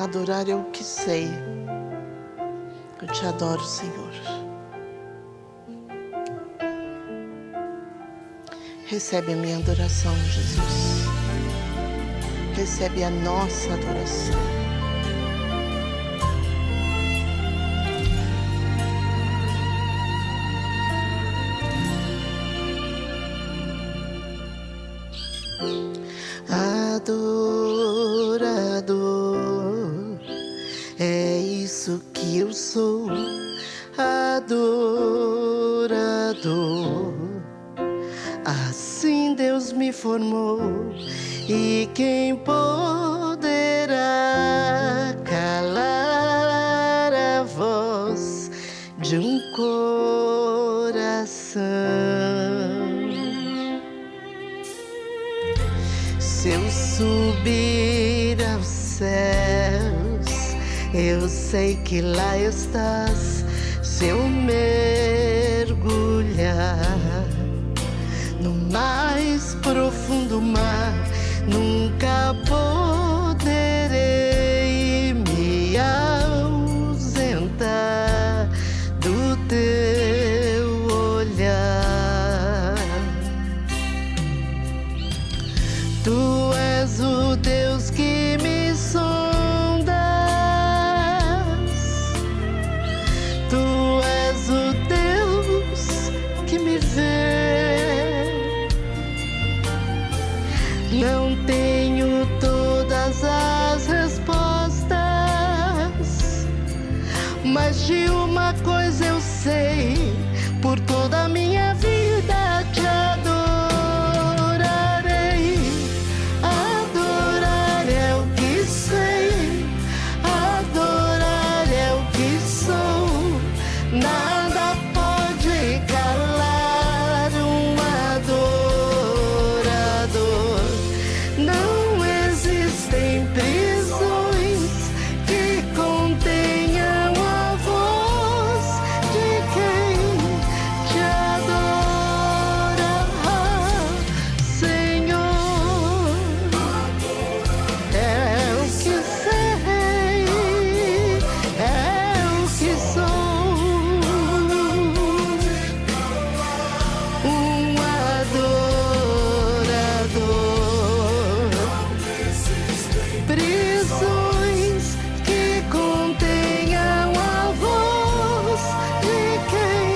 Adorar é o que sei. Eu te adoro, Senhor. Recebe a minha adoração, Jesus. Recebe a nossa adoração. Adorador, é isso que eu sou. Adorador, assim Deus me formou. E quem poderá calar a voz de um coração? Se eu subir aos céus, eu sei que lá estás. Se eu mergulhar no mais profundo mar, nunca poderei me ausentar do teu olhar. Tu és o Deus que me sondas, tu és o Deus que me vê. Não tenho todas as respostas, mas de uma coisa eu sei: por toda a minha vida te adorarei. Adorar é o que sei, adorar é o que sou. Nada pode calar um adorador. Não existem prisões que contenham a voz de quem te adora, Senhor. É o que sei, é o que sou. Um adorador. Prisões que contenham a voz de quem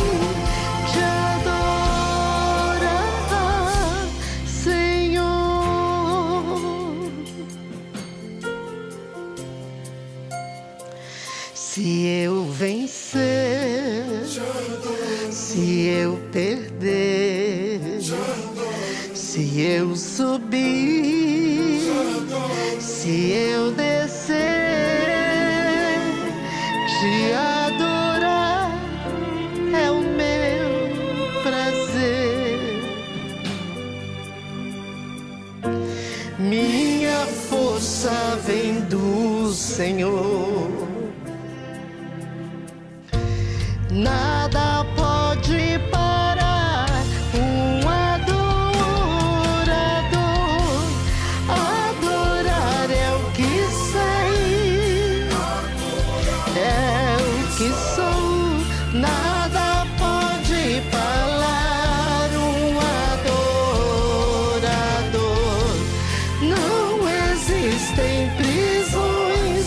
te adora, Senhor. Se eu vencer, se eu perder, se eu subir, se eu descer, te adorar é o meu prazer. Minha força vem do Senhor. Nada pode parar um adorador. Adorar é o que sei, é o que sou. Nada pode parar um adorador. Não existem prisões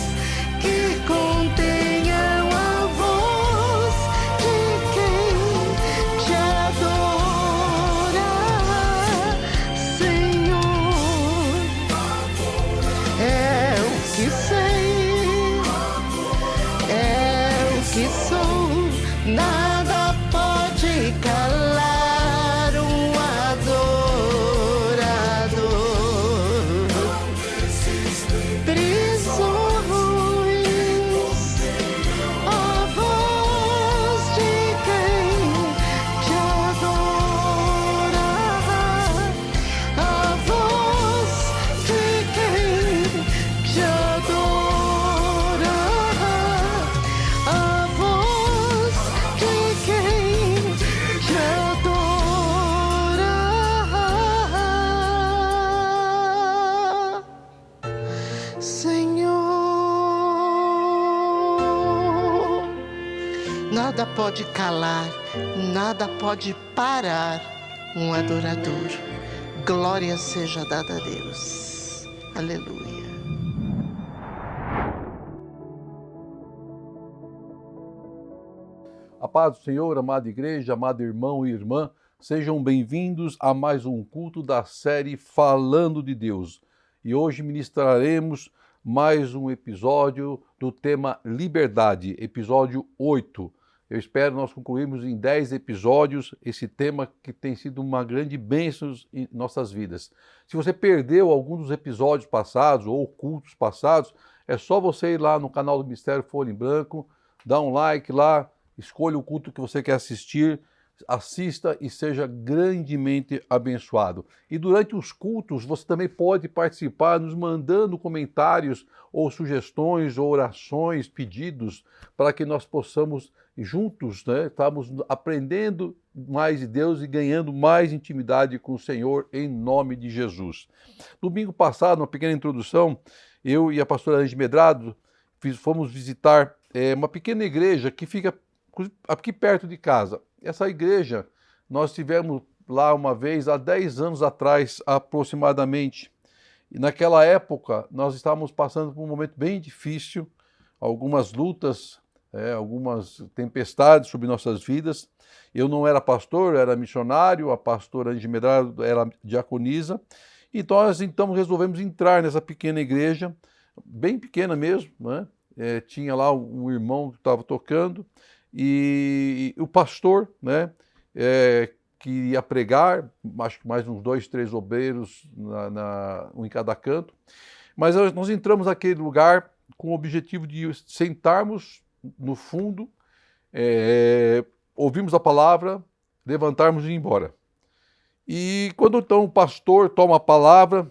que contenham a voz de quem te adora, Senhor. É o que sei, é o que sou. Nada pode calar um adorador. Prisões, a voz de quem te adora, a voz de quem te adora, a voz Nada pode calar, nada pode parar um adorador. Glória seja dada a Deus. Aleluia. A paz do Senhor, amada igreja, amado irmão e irmã, sejam bem-vindos a mais um culto da série Falando de Deus. E hoje ministraremos mais um episódio do tema Liberdade, episódio 8. Eu espero nós concluirmos em 10 episódios esse tema que tem sido uma grande bênção em nossas vidas. Se você perdeu algum dos episódios passados ou cultos passados, é só você ir lá no canal do Ministério Folha em Branco, dar um like lá, escolha o culto que você quer assistir, assista e seja grandemente abençoado. E durante os cultos você também pode participar nos mandando comentários ou sugestões ou orações, pedidos, para que nós possamos juntos, estarmos aprendendo mais de Deus e ganhando mais intimidade com o Senhor em nome de Jesus. Domingo passado, uma pequena introdução, eu e a pastora Angie Medrado fomos visitar uma pequena igreja que fica aqui perto de casa. Essa igreja, nós tivemos lá uma vez, há 10 anos atrás aproximadamente. E naquela época, nós estávamos passando por um momento bem difícil, algumas lutas, algumas tempestades sobre nossas vidas. Eu não era pastor, eu era missionário, a pastora Angie Medrado era diaconisa. E nós, então, resolvemos entrar nessa pequena igreja, bem pequena mesmo, né? Tinha lá um irmão que estava tocando, e o pastor, que ia pregar, acho que mais uns 2, 3 obreiros um em cada canto, mas nós entramos naquele lugar com o objetivo de sentarmos no fundo, ouvirmos a palavra, levantarmos e ir embora. E quando então o pastor toma a palavra,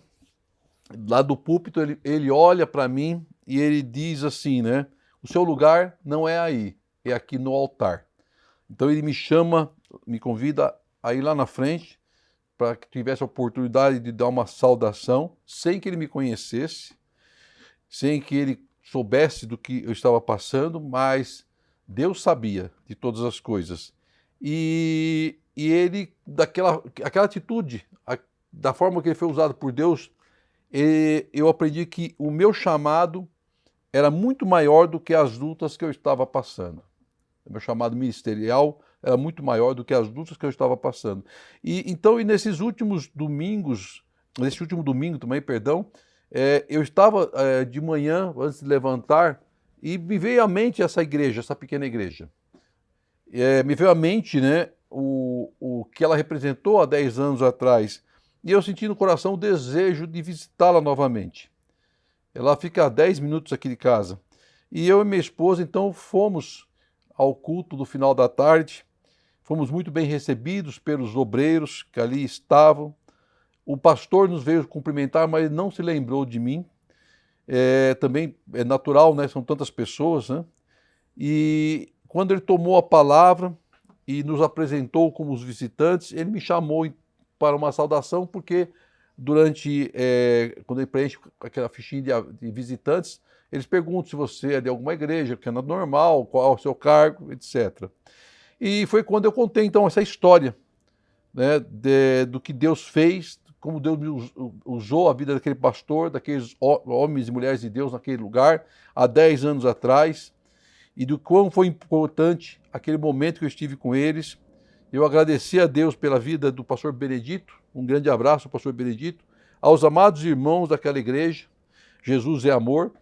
lá do púlpito, ele olha para mim e ele diz assim, o seu lugar não é aí, é aqui no altar. Então ele me convida a ir lá na frente para que tivesse a oportunidade de dar uma saudação, sem que ele me conhecesse, sem que ele soubesse do que eu estava passando, mas Deus sabia de todas as coisas. E ele, aquela atitude, da forma que ele foi usado por Deus, eu aprendi que o meu chamado era muito maior do que as lutas que eu estava passando. O meu chamado ministerial era muito maior do que as lutas que eu estava passando. E nesses últimos domingos, nesse último domingo também, eu estava de manhã, antes de levantar, e me veio à mente essa igreja, essa pequena igreja. Me veio à mente, o que ela representou há 10 anos atrás. E eu senti no coração o desejo de visitá-la novamente. Ela fica a 10 minutos aqui de casa. E eu e minha esposa, então, fomos ao culto do final da tarde. Fomos muito bem recebidos pelos obreiros que ali estavam. O pastor nos veio cumprimentar, mas não se lembrou de mim. Também é natural, são tantas pessoas, E quando ele tomou a palavra e nos apresentou como os visitantes, ele me chamou para uma saudação, porque quando ele preenche aquela fichinha de visitantes, eles perguntam se você é de alguma igreja, que é normal, qual é o seu cargo, etc. E foi quando eu contei, então, essa história, do que Deus fez, como Deus usou a vida daquele pastor, daqueles homens e mulheres de Deus naquele lugar, há 10 anos atrás, e do quão foi importante aquele momento que eu estive com eles. Eu agradeci a Deus pela vida do pastor Benedito, um grande abraço ao pastor Benedito, aos amados irmãos daquela igreja, Jesus é amor,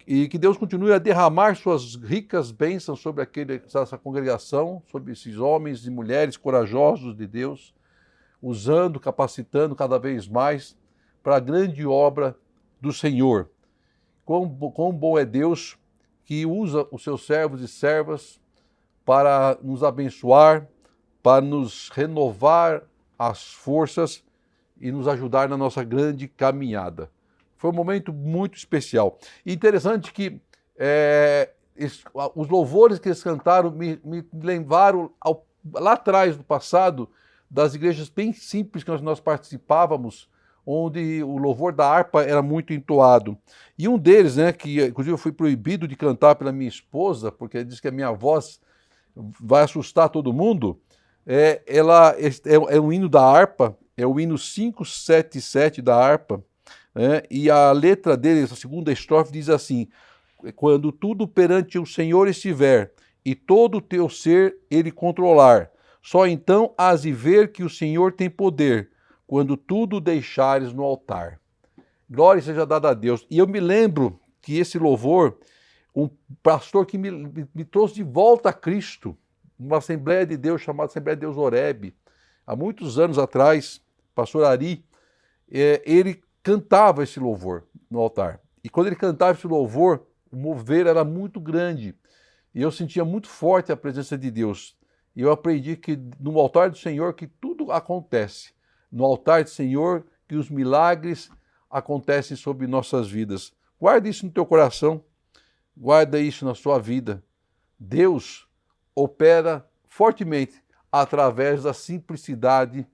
e que Deus continue a derramar suas ricas bênçãos sobre essa congregação, sobre esses homens e mulheres corajosos de Deus, usando, capacitando cada vez mais para a grande obra do Senhor. Quão bom é Deus que usa os seus servos e servas para nos abençoar, para nos renovar as forças e nos ajudar na nossa grande caminhada. Foi um momento muito especial. E interessante que os louvores que eles cantaram me levaram lá atrás, no passado, das igrejas bem simples que nós participávamos, onde o louvor da harpa era muito entoado. E um deles, que inclusive eu fui proibido de cantar pela minha esposa, porque ela disse que a minha voz vai assustar todo mundo. É um hino da harpa, é o hino 577 da harpa, né? E a letra dele, essa segunda estrofe, diz assim: quando tudo perante o Senhor estiver, e todo o teu ser ele controlar, só então hás de ver que o Senhor tem poder, quando tudo deixares no altar. Glória seja dada a Deus. E eu me lembro que esse louvor, um pastor que me trouxe de volta a Cristo, numa Assembleia de Deus chamada Assembleia de Deus Horebe, há muitos anos atrás, pastor Ari, ele cantava esse louvor no altar. E quando ele cantava esse louvor, o mover era muito grande. E eu sentia muito forte a presença de Deus. E eu aprendi que no altar do Senhor que tudo acontece. No altar do Senhor que os milagres acontecem sobre nossas vidas. Guarda isso no teu coração. Guarda isso na sua vida. Deus opera fortemente através da simplicidade,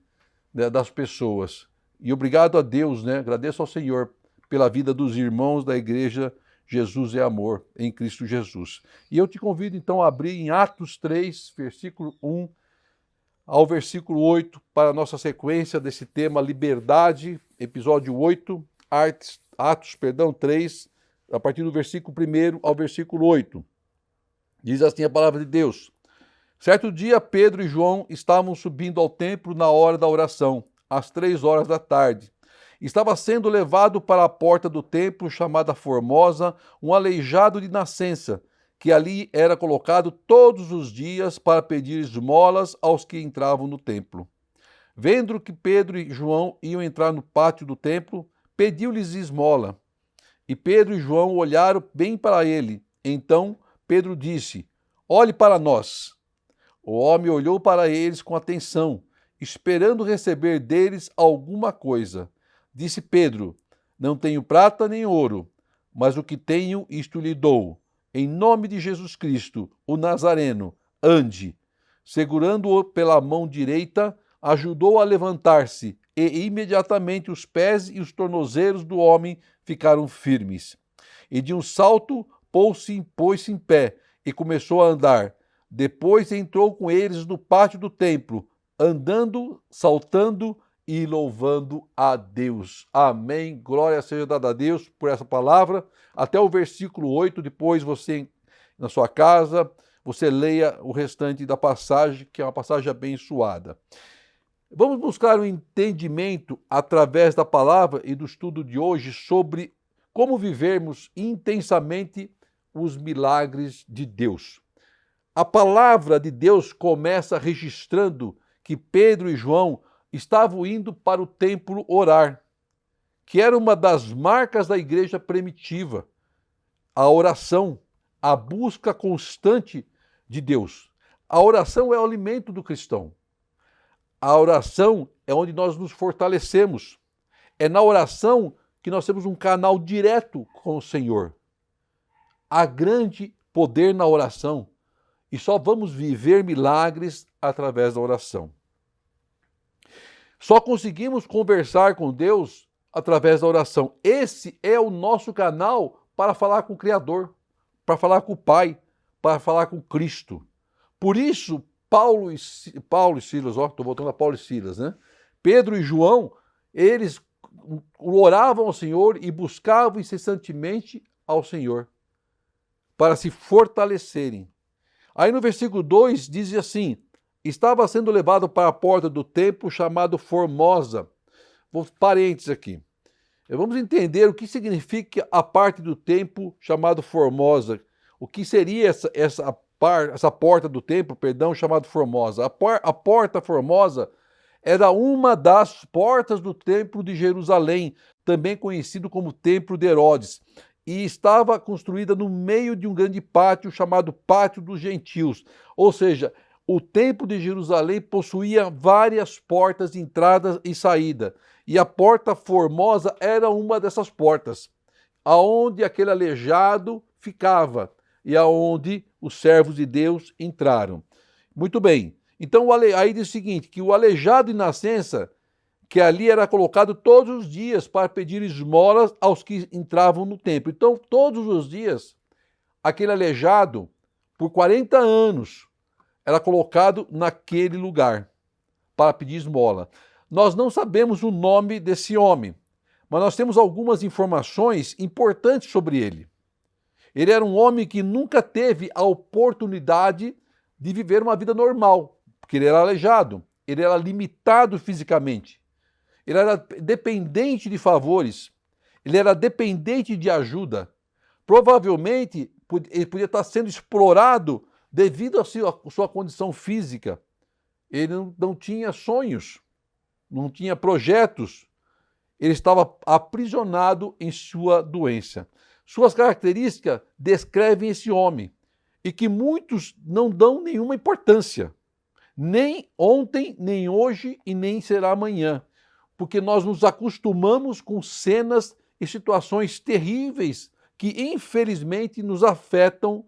né, das pessoas. E obrigado a Deus, né? Agradeço ao Senhor pela vida dos irmãos da igreja Jesus é Amor em Cristo Jesus. E eu te convido então a abrir em Atos 3, versículo 1 ao versículo 8, para a nossa sequência desse tema liberdade, episódio 8, Atos 3, a partir do versículo 1 ao versículo 8. Diz assim a palavra de Deus: certo dia, Pedro e João estavam subindo ao templo na hora da oração, às 3 horas da tarde. Estava sendo levado para a porta do templo, chamada Formosa, um aleijado de nascença, que ali era colocado todos os dias para pedir esmolas aos que entravam no templo. Vendo que Pedro e João iam entrar no pátio do templo, pediu-lhes esmola. E Pedro e João olharam bem para ele. Então Pedro disse: olhe para nós. O homem olhou para eles com atenção, esperando receber deles alguma coisa. Disse Pedro: não tenho prata nem ouro, mas o que tenho, isto lhe dou. Em nome de Jesus Cristo, o Nazareno, ande. Segurando-o pela mão direita, ajudou a levantar-se, e imediatamente os pés e os tornozelos do homem ficaram firmes. E de um salto pôs-se em pé e começou a andar. Depois entrou com eles no pátio do templo, andando, saltando e louvando a Deus. Amém. Glória seja dada a Deus por essa palavra. Até o versículo 8, depois você, na sua casa, você leia o restante da passagem, que é uma passagem abençoada. Vamos buscar um entendimento através da palavra e do estudo de hoje sobre como vivermos intensamente os milagres de Deus. A palavra de Deus começa registrando que Pedro e João estavam indo para o templo orar, que era uma das marcas da igreja primitiva. A oração, a busca constante de Deus. A oração é o alimento do cristão. A oração é onde nós nos fortalecemos. É na oração que nós temos um canal direto com o Senhor. Há grande poder na oração e só vamos viver milagres através da oração. Só conseguimos conversar com Deus através da oração. Esse é o nosso canal para falar com o Criador, para falar com o Pai, para falar com Cristo. Por isso, Paulo e Silas, estou voltando a Paulo e Silas, né? Pedro e João, eles oravam ao Senhor e buscavam incessantemente ao Senhor para se fortalecerem. Aí no versículo 2 diz assim: estava sendo levado para a porta do templo chamado Formosa. Vou parênteses aqui. Vamos entender o que significa a parte do templo chamado Formosa. O que seria essa porta do templo, chamado Formosa. A porta Formosa era uma das portas do templo de Jerusalém, também conhecido como Templo de Herodes, e estava construída no meio de um grande pátio chamado Pátio dos Gentios. Ou seja, o templo de Jerusalém possuía várias portas de entrada e saída, e a porta Formosa era uma dessas portas, aonde aquele aleijado ficava e aonde os servos de Deus entraram. Muito bem. Então aí diz o seguinte, que o aleijado de nascença, que ali era colocado todos os dias para pedir esmolas aos que entravam no templo. Então, todos os dias, aquele aleijado, por 40 anos, era colocado naquele lugar para pedir esmola. Nós não sabemos o nome desse homem, mas nós temos algumas informações importantes sobre ele. Ele era um homem que nunca teve a oportunidade de viver uma vida normal, porque ele era aleijado, ele era limitado fisicamente, ele era dependente de favores, ele era dependente de ajuda. Provavelmente ele podia estar sendo explorado devido à sua condição física. Ele não tinha sonhos, não tinha projetos, ele estava aprisionado em sua doença. Suas características descrevem esse homem e que muitos não dão nenhuma importância, nem ontem, nem hoje e nem será amanhã, porque nós nos acostumamos com cenas e situações terríveis que infelizmente nos afetam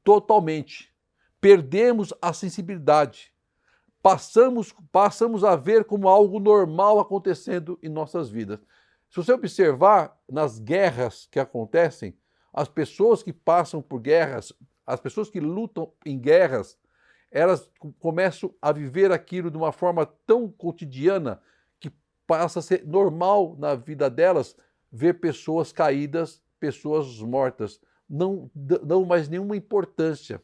totalmente. Perdemos a sensibilidade. Passamos a ver como algo normal acontecendo em nossas vidas. Se você observar nas guerras que acontecem, as pessoas que passam por guerras, as pessoas que lutam em guerras, elas começam a viver aquilo de uma forma tão cotidiana que passa a ser normal na vida delas ver pessoas caídas, pessoas mortas. Não dão mais nenhuma importância,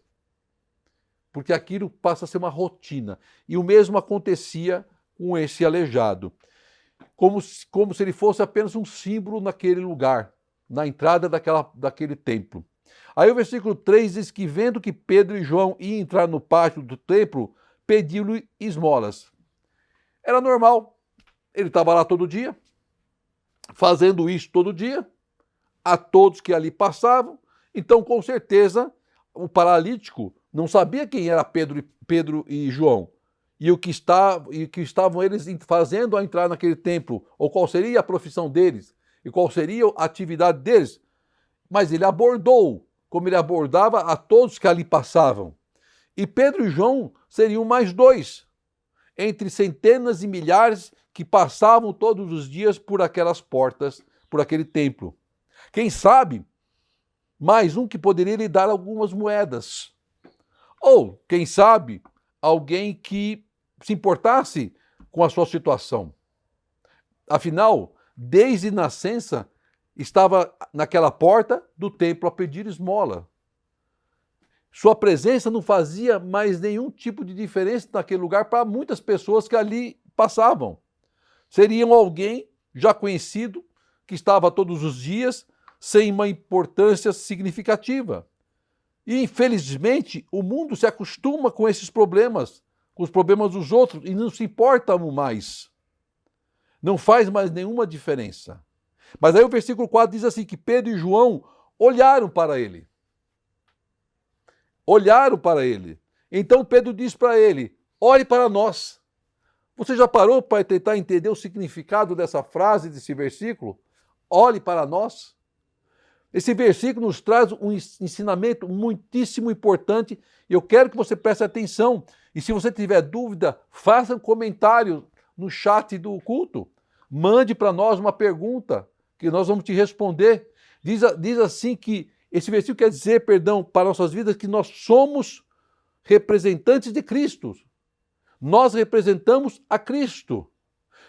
porque aquilo passa a ser uma rotina. E o mesmo acontecia com esse aleijado. Como se ele fosse apenas um símbolo naquele lugar, na entrada daquele templo. Aí o versículo 3 diz que, vendo que Pedro e João iam entrar no pátio do templo, pediu-lhe esmolas. Era normal, ele estava lá todo dia, fazendo isso todo dia, a todos que ali passavam. Então, com certeza, o paralítico não sabia quem era Pedro e João, e o que estavam eles fazendo ao entrar naquele templo, ou qual seria a profissão deles, e qual seria a atividade deles. Mas ele abordou, como ele abordava a todos que ali passavam. E Pedro e João seriam mais dois, entre centenas e milhares que passavam todos os dias por aquelas portas, por aquele templo. Quem sabe, mais um que poderia lhe dar algumas moedas. Ou, quem sabe, alguém que se importasse com a sua situação. Afinal, desde nascença, estava naquela porta do templo a pedir esmola. Sua presença não fazia mais nenhum tipo de diferença naquele lugar para muitas pessoas que ali passavam. Seriam alguém já conhecido, que estava todos os dias, sem uma importância significativa. E, infelizmente, o mundo se acostuma com esses problemas, com os problemas dos outros, e não se importa mais. Não faz mais nenhuma diferença. Mas aí o versículo 4 diz assim, que Pedro e João olharam para ele. Olharam para ele. Então Pedro diz para ele, olhe para nós. Você já parou para tentar entender o significado dessa frase, desse versículo? Olhe para nós. Esse versículo nos traz um ensinamento muitíssimo importante e eu quero que você preste atenção. E se você tiver dúvida, faça um comentário no chat do culto. Mande para nós uma pergunta que nós vamos te responder. Diz assim que esse versículo quer dizer, para nossas vidas, que nós somos representantes de Cristo. Nós representamos a Cristo.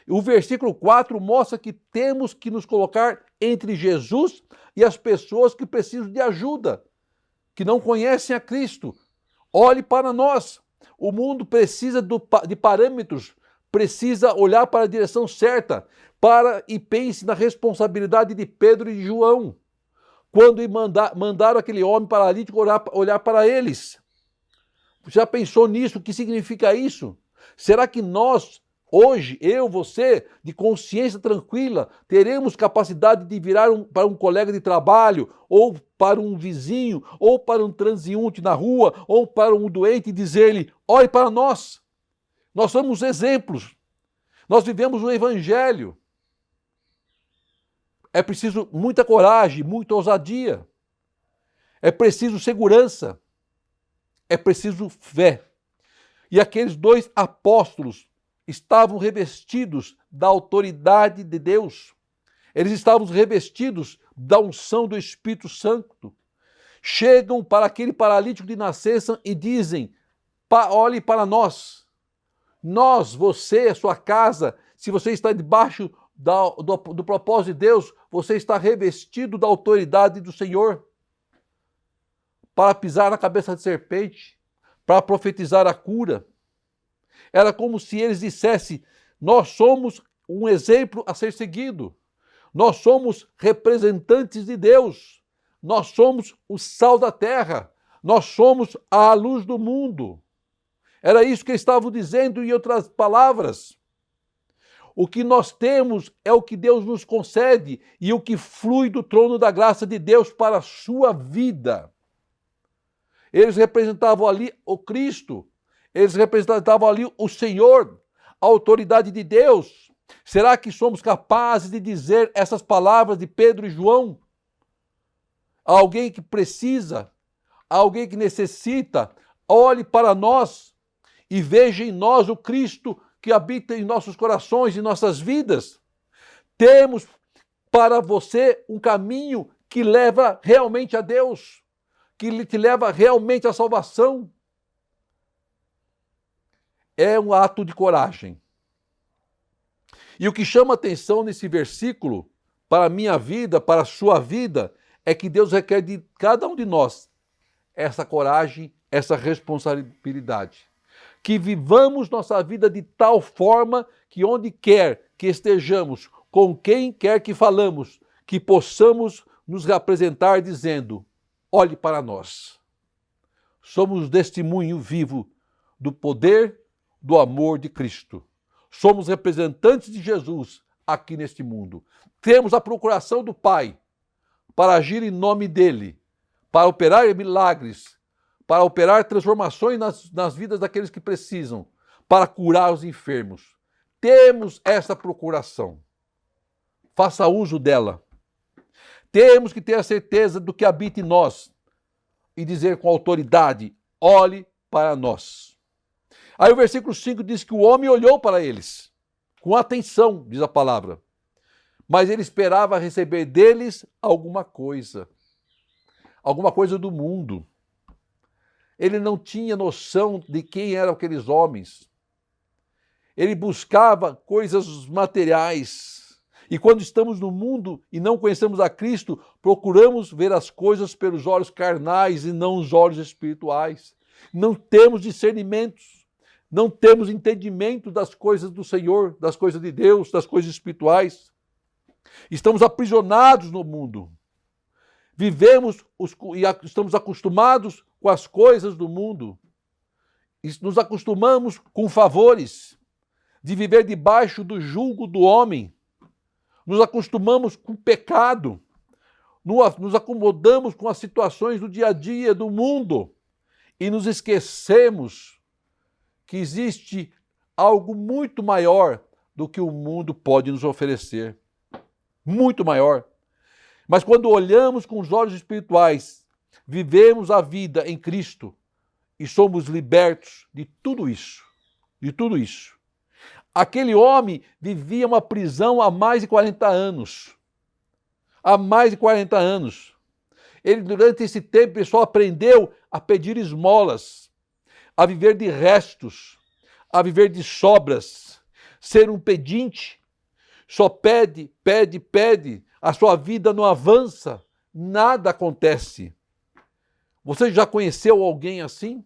O versículo 4 mostra que temos que nos colocar entre Jesus e as pessoas que precisam de ajuda, que não conhecem a Cristo. Olhe para nós. O mundo precisa de parâmetros, precisa olhar para a direção certa, e pense na responsabilidade de Pedro e João, quando mandaram aquele homem paralítico olhar para eles. Já pensou nisso? O que significa isso? Será que nós, hoje, eu, você, de consciência tranquila, teremos capacidade de virar para um colega de trabalho, ou para um vizinho, ou para um transeunte na rua, ou para um doente e dizer-lhe, olhe para nós. Nós somos exemplos. Nós vivemos o Evangelho. É preciso muita coragem, muita ousadia. É preciso segurança. É preciso fé. E aqueles dois apóstolos estavam revestidos da autoridade de Deus. Eles estavam revestidos da unção do Espírito Santo. Chegam para aquele paralítico de nascença e dizem, olhe para nós. Nós, você, a sua casa, se você está debaixo do propósito de Deus, você está revestido da autoridade do Senhor para pisar na cabeça de serpente, para profetizar a cura. Era como se eles dissessem: nós somos um exemplo a ser seguido. Nós somos representantes de Deus. Nós somos o sal da terra. Nós somos a luz do mundo. Era isso que eles estavam dizendo, em outras palavras. O que nós temos é o que Deus nos concede e o que flui do trono da graça de Deus para a sua vida. Eles representavam ali o Cristo, eles representavam ali o Senhor, a autoridade de Deus. Será que somos capazes de dizer essas palavras de Pedro e João? A alguém que precisa, a alguém que necessita, olhe para nós e veja em nós o Cristo que habita em nossos corações e nossas vidas. Temos para você um caminho que leva realmente a Deus, que te leva realmente à salvação. É um ato de coragem. E o que chama atenção nesse versículo, para a minha vida, para a sua vida, é que Deus requer de cada um de nós essa coragem, essa responsabilidade. Que vivamos nossa vida de tal forma que onde quer que estejamos, com quem quer que falamos, que possamos nos apresentar dizendo: olhe para nós. Somos testemunho vivo do poder, do amor de Cristo. Somos representantes de Jesus aqui neste mundo. Temos a procuração do Pai para agir em nome dele, para operar milagres, para operar transformações nas vidas daqueles que precisam, para curar os enfermos. Temos essa procuração. Faça uso dela. Temos que ter a certeza do que habita em nós e dizer com autoridade: olhe para nós. Aí o versículo 5 diz que o homem olhou para eles, com atenção, diz a palavra, mas ele esperava receber deles alguma coisa do mundo. Ele não tinha noção de quem eram aqueles homens. Ele buscava coisas materiais. E quando estamos no mundo e não conhecemos a Cristo, procuramos ver as coisas pelos olhos carnais e não os olhos espirituais. Não temos discernimentos. Não temos entendimento das coisas do Senhor, das coisas de Deus, das coisas espirituais. Estamos aprisionados no mundo. Vivemos e estamos acostumados com as coisas do mundo. Nos acostumamos com favores, de viver debaixo do jugo do homem. Nos acostumamos com o pecado. Nos acomodamos com as situações do dia a dia do mundo. E nos esquecemos que existe algo muito maior do que o mundo pode nos oferecer. Muito maior. Mas quando olhamos com os olhos espirituais, vivemos a vida em Cristo e somos libertos de tudo isso. De tudo isso. Aquele homem vivia uma prisão há mais de 40 anos. Há mais de 40 anos. Ele, durante esse tempo, pessoal, aprendeu a pedir esmolas, a viver de restos, a viver de sobras, ser um pedinte. Só pede, pede, pede. A sua vida não avança, nada acontece. Você já conheceu alguém assim?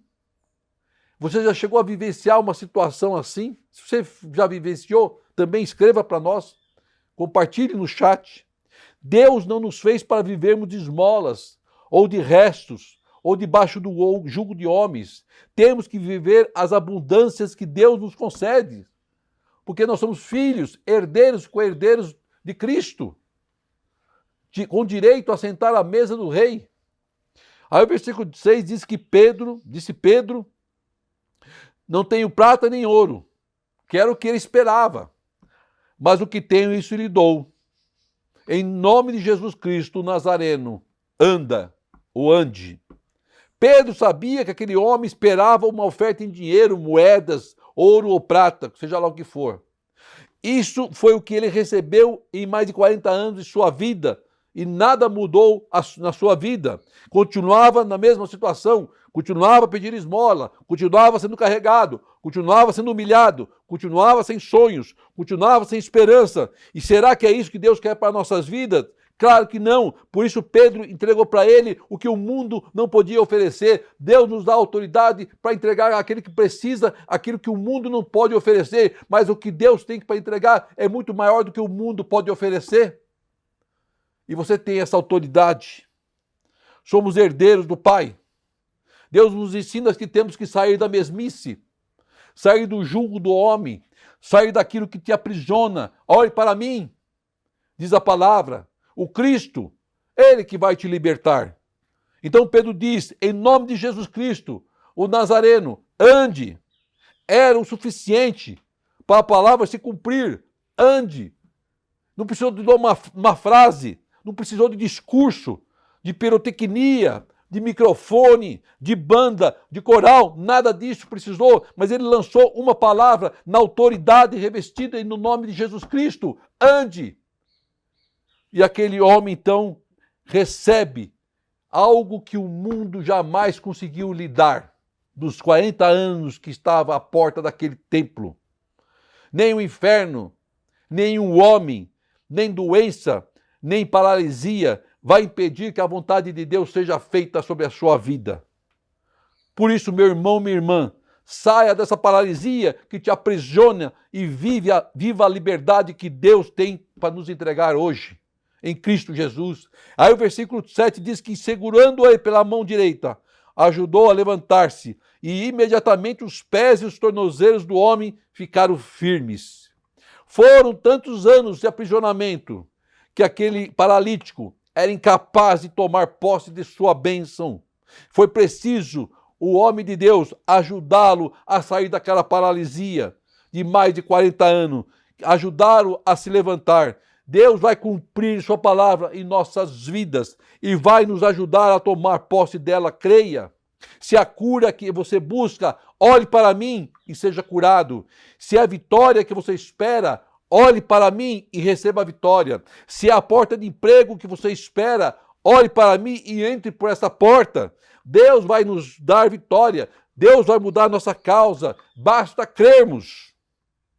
Você já chegou a vivenciar uma situação assim? Se você já vivenciou, também escreva para nós. Compartilhe no chat. Deus não nos fez para vivermos de esmolas, ou de restos, ou debaixo do jugo de homens. Temos que viver as abundâncias que Deus nos concede. Porque nós somos filhos, herdeiros, co-herdeiros de Cristo, com direito a sentar à mesa do rei. Aí o versículo 6 diz que disse Pedro, não tenho prata nem ouro, que era o que ele esperava, mas o que tenho, isso lhe dou. Em nome de Jesus Cristo, o Nazareno, ande. Pedro sabia que aquele homem esperava uma oferta em dinheiro, moedas, ouro ou prata, seja lá o que for. Isso foi o que ele recebeu em mais de 40 anos de sua vida, e nada mudou na sua vida. Continuava na mesma situação, continuava a pedir esmola, continuava sendo carregado, continuava sendo humilhado, continuava sem sonhos, continuava sem esperança. E será que é isso que Deus quer para nossas vidas? Claro que não. Por isso Pedro entregou para ele o que o mundo não podia oferecer. Deus nos dá autoridade para entregar àquele que precisa aquilo que o mundo não pode oferecer, mas o que Deus tem para entregar é muito maior do que o mundo pode oferecer. E você tem essa autoridade. Somos herdeiros do Pai. Deus nos ensina que temos que sair da mesmice, sair do jugo do homem, sair daquilo que te aprisiona. Olhe para mim, diz a palavra, o Cristo, Ele que vai te libertar. Então Pedro diz, em nome de Jesus Cristo, o Nazareno, ande. Era o suficiente para a palavra se cumprir. Ande. Não precisou de uma frase, não precisou de discurso, de pirotecnia, de microfone, de banda, de coral, nada disso precisou, mas ele lançou uma palavra na autoridade revestida no nome de Jesus Cristo, ande. E aquele homem então recebe algo que o mundo jamais conseguiu lhe dar, dos 40 anos que estava à porta daquele templo. Nem o inferno, nem o homem, nem doença, nem paralisia vai impedir que a vontade de Deus seja feita sobre a sua vida. Por isso, meu irmão, minha irmã, saia dessa paralisia que te aprisiona e viva a liberdade que Deus tem para nos entregar hoje, em Cristo Jesus. Aí o versículo 7 diz que, segurando-o pela mão direita, ajudou a levantar-se, e imediatamente os pés e os tornozelos do homem ficaram firmes. Foram tantos anos de aprisionamento que aquele paralítico era incapaz de tomar posse de sua bênção. Foi preciso o homem de Deus ajudá-lo a sair daquela paralisia de mais de 40 anos, ajudá-lo a se levantar. Deus vai cumprir sua palavra em nossas vidas e vai nos ajudar a tomar posse dela, creia. Se a cura que você busca, olhe para mim e seja curado. Se a vitória que você espera, olhe para mim e receba a vitória. Se é a porta de emprego que você espera, olhe para mim e entre por essa porta. Deus vai nos dar vitória. Deus vai mudar nossa causa. Basta crermos.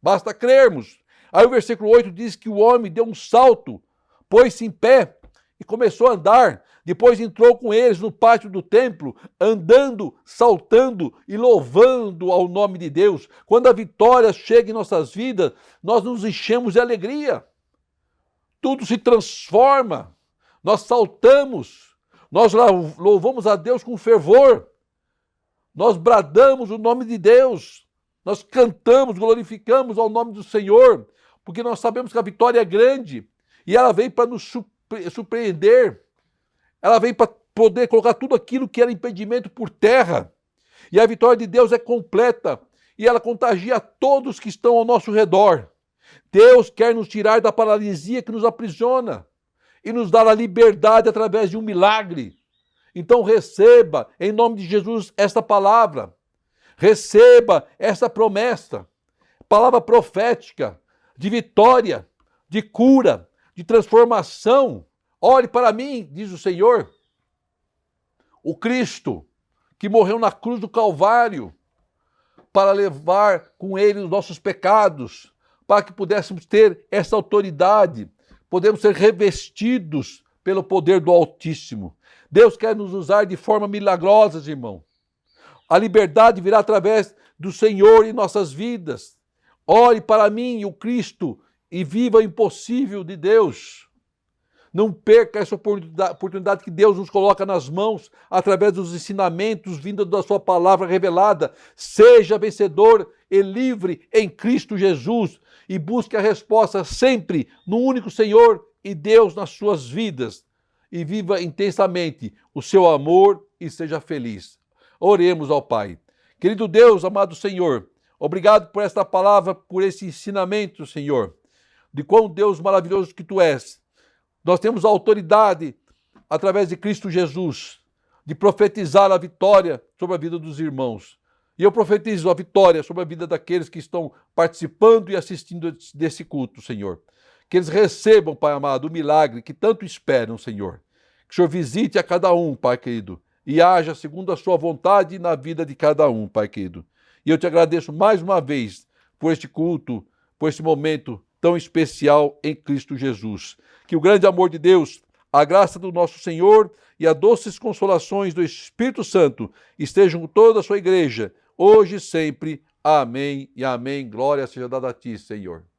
Basta crermos. Aí o versículo 8 diz que o homem deu um salto, pôs-se em pé e começou a andar. Depois entrou com eles no pátio do templo, andando, saltando e louvando ao nome de Deus. Quando a vitória chega em nossas vidas, nós nos enchemos de alegria. Tudo se transforma. Nós saltamos, nós louvamos a Deus com fervor. Nós bradamos o nome de Deus. Nós cantamos, glorificamos ao nome do Senhor, porque nós sabemos que a vitória é grande e ela vem para nos surpreender. Ela vem para poder colocar tudo aquilo que era impedimento por terra. E a vitória de Deus é completa e ela contagia a todos que estão ao nosso redor. Deus quer nos tirar da paralisia que nos aprisiona e nos dar a liberdade através de um milagre. Então receba, em nome de Jesus, esta palavra. Receba essa promessa, palavra profética, de vitória, de cura, de transformação. Olhe para mim, diz o Senhor, o Cristo que morreu na cruz do Calvário para levar com ele os nossos pecados, para que pudéssemos ter essa autoridade, podemos ser revestidos pelo poder do Altíssimo. Deus quer nos usar de forma milagrosa, irmão. A liberdade virá através do Senhor em nossas vidas. Olhe para mim, o Cristo, e viva o impossível de Deus. Não perca essa oportunidade que Deus nos coloca nas mãos através dos ensinamentos vindos da sua palavra revelada. Seja vencedor e livre em Cristo Jesus e busque a resposta sempre no único Senhor e Deus nas suas vidas. E viva intensamente o seu amor e seja feliz. Oremos ao Pai. Querido Deus, amado Senhor, obrigado por esta palavra, por esse ensinamento, Senhor, de quão Deus maravilhoso que Tu és. Nós temos a autoridade, através de Cristo Jesus, de profetizar a vitória sobre a vida dos irmãos. E eu profetizo a vitória sobre a vida daqueles que estão participando e assistindo desse culto, Senhor. que eles recebam, Pai amado, o milagre que tanto esperam, Senhor. Que o Senhor visite a cada um, Pai querido, e haja segundo a sua vontade na vida de cada um, Pai querido. E eu te agradeço mais uma vez por este culto, por este momento tão especial em Cristo Jesus. Que o grande amor de Deus, a graça do nosso Senhor e as doces consolações do Espírito Santo estejam com toda a sua igreja, hoje e sempre. Amém e amém. Glória seja dada a ti, Senhor.